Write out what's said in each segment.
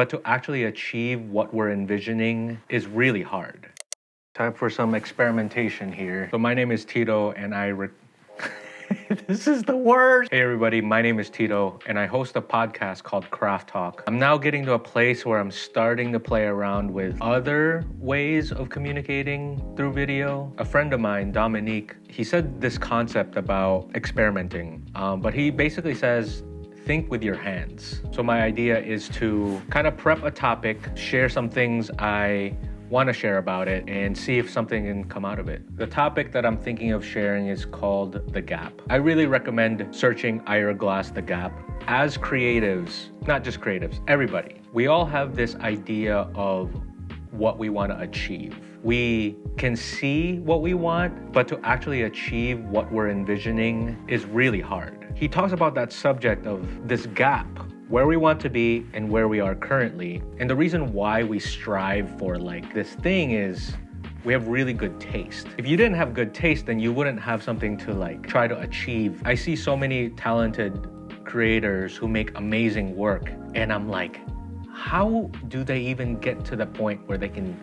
but to actually achieve what we're envisioning is really hard. Time for some experimentation here. So my name is Tito and this is the worst. Hey everybody, my name is Tito and I host a podcast called Craft Talk. I'm now getting to a place where I'm starting to play around with other ways of communicating through video. A friend of mine, Dominique, he said this concept about experimenting, but he basically says, think with your hands. So my idea is to kind of prep a topic, share some things I want to share about it, and see if something can come out of it. The topic that I'm thinking of sharing is called The Gap. I really recommend searching Ira Glass, The Gap. As creatives, not just creatives, everybody, we all have this idea of what we want to achieve. We can see what we want, but to actually achieve what we're envisioning is really hard. He talks about that subject of this gap, where we want to be and where we are currently. And the reason why we strive for this thing is we have really good taste. If you didn't have good taste, then you wouldn't have something to try to achieve. I see so many talented creators who make amazing work, and I'm like, how do they even get to the point where they can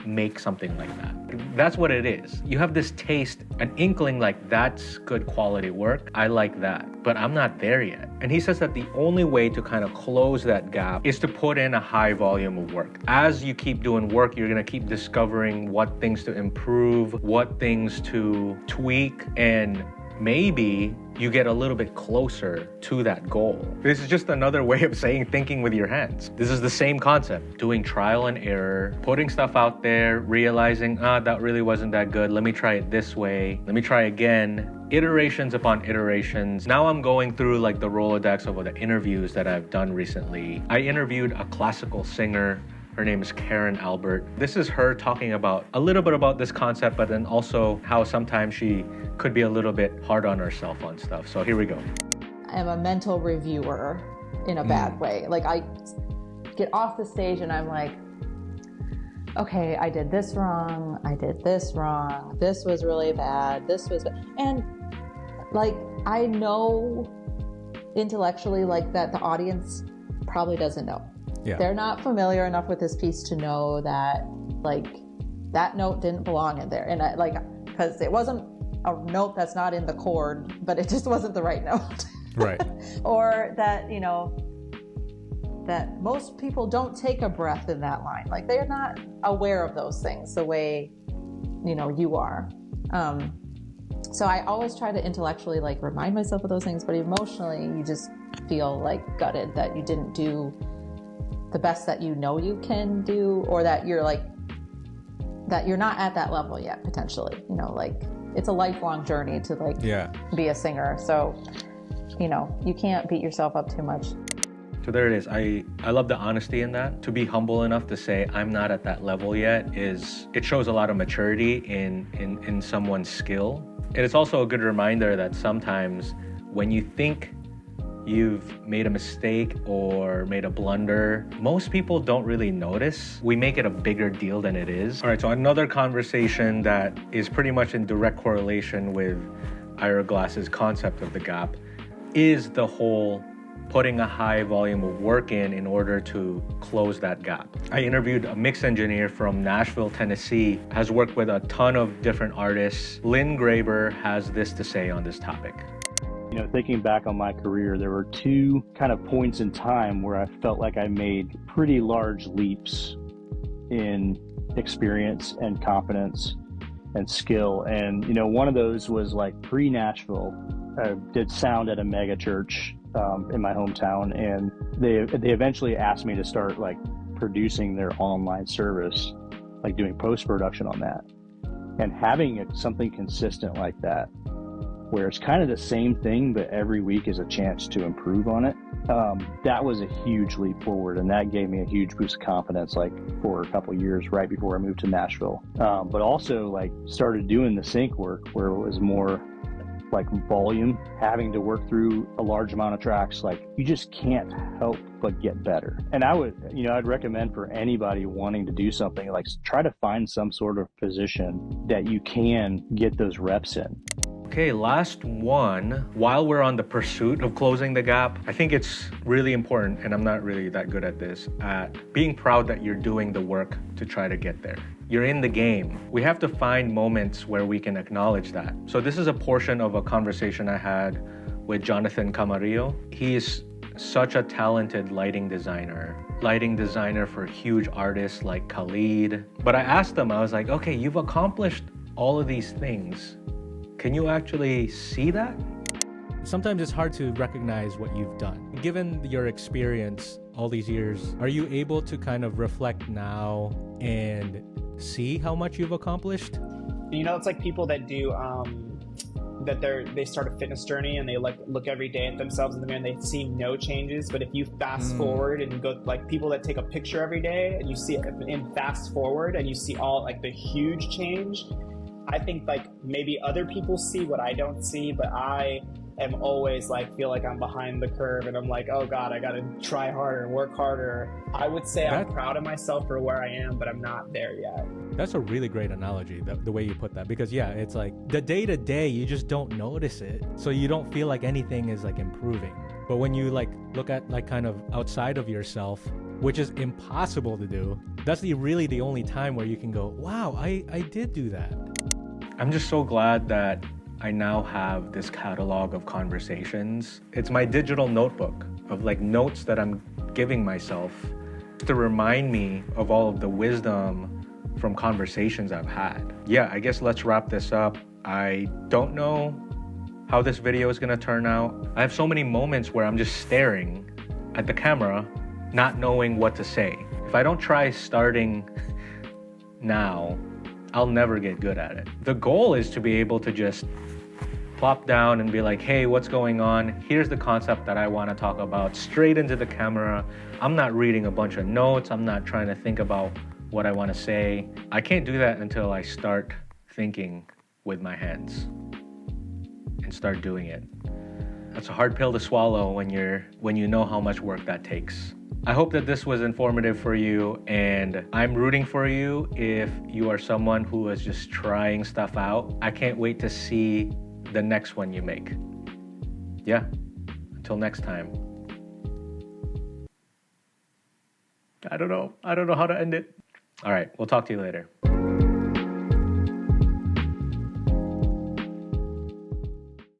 make something like that? That's what it is. You have this taste, an inkling that's good quality work. I like that, but I'm not there yet. And he says that the only way to kind of close that gap is to put in a high volume of work. As you keep doing work, you're gonna keep discovering what things to improve, what things to tweak, and maybe you get a little bit closer to that goal. This is just another way of saying thinking with your hands. This is the same concept, doing trial and error, putting stuff out there, realizing, that really wasn't that good. Let me try it this way. Let me try again. Iterations upon iterations. Now I'm going through the Rolodex of the interviews that I've done recently. I interviewed a classical singer. Her name is Karen Albert. This is her talking about a little bit about this concept, but then also how sometimes she could be a little bit hard on herself on stuff. So here we go. I am a mental reviewer in a bad way. I get off the stage and I'm like, okay, I did this wrong. I did this wrong. This was really bad. This was bad. And I know intellectually that the audience probably doesn't know. Yeah. They're not familiar enough with this piece to know that that note didn't belong in there. And because it wasn't a note that's not in the chord, but it just wasn't the right note. Right. Or that, that most people don't take a breath in that line. They're not aware of those things the way, you are. So I always try to intellectually remind myself of those things, but emotionally you just feel gutted that you didn't do the best that you can do, or that you're that you're not at that level yet, potentially. It's a lifelong journey to be a singer. So, you can't beat yourself up too much. So there it is. I love the honesty in that. To be humble enough to say I'm not at that level yet it shows a lot of maturity in someone's skill. And it's also a good reminder that sometimes when you think you've made a mistake or made a blunder, most people don't really notice. We make it a bigger deal than it is. All right, so another conversation that is pretty much in direct correlation with Ira Glass's concept of the gap is the whole putting a high volume of work in order to close that gap. I interviewed a mix engineer from Nashville, Tennessee, has worked with a ton of different artists. Lynn Graber has this to say on this topic. Thinking back on my career, there were two kind of points in time where I felt like I made pretty large leaps in experience and confidence and skill. And, one of those was pre-Nashville. I did sound at a mega church in my hometown, and they eventually asked me to start producing their online service, doing post-production on that. And having something consistent like that, where it's kind of the same thing, but every week is a chance to improve on it. That was a huge leap forward, and that gave me a huge boost of confidence, for a couple of years right before I moved to Nashville. But also, started doing the sync work where it was more volume, having to work through a large amount of tracks. You just can't help but get better. And I'd recommend for anybody wanting to do something, try to find some sort of position that you can get those reps in. Okay, last one. While we're on the pursuit of closing the gap, I think it's really important, and I'm not really that good at this, at being proud that you're doing the work to try to get there. You're in the game. We have to find moments where we can acknowledge that. So this is a portion of a conversation I had with Jonathan Camarillo. He is such a talented lighting designer for huge artists like Khalid. But I asked him, I was like, okay, you've accomplished all of these things. Can you actually see that? Sometimes it's hard to recognize what you've done. Given your experience all these years, are you able to kind of reflect now and see how much you've accomplished? You know, it's like people that do they start a fitness journey and they look every day at themselves in the mirror and they see no changes. But if you fast forward and you go, like people that take a picture every day and you see it and fast forward and you see all like the huge change, I think like maybe other people see what I don't see, but I am always like feel like I'm behind the curve and I'm like, oh God, I gotta try harder and work harder. I would say I'm proud of myself for where I am, but I'm not there yet. That's a really great analogy, the way you put that, because yeah, it's like the day to day, you just don't notice it. So you don't feel like anything is like improving. But when you like look at like kind of outside of yourself, which is impossible to do, that's really the only time where you can go, wow, I did do that. I'm just so glad that I now have this catalog of conversations. It's my digital notebook of like notes that I'm giving myself to remind me of all of the wisdom from conversations I've had. Yeah, I guess let's wrap this up. I don't know how this video is gonna turn out. I have so many moments where I'm just staring at the camera, not knowing what to say. If I don't try starting now, I'll never get good at it. The goal is to be able to just plop down and be like, hey, what's going on? Here's the concept that I want to talk about, straight into the camera. I'm not reading a bunch of notes. I'm not trying to think about what I want to say. I can't do that until I start thinking with my hands and start doing it. That's a hard pill to swallow when you know how much work that takes. I hope that this was informative for you, and I'm rooting for you if you are someone who is just trying stuff out. I can't wait to see the next one you make. Yeah, until next time. I don't know how to end it. All right, we'll talk to you later.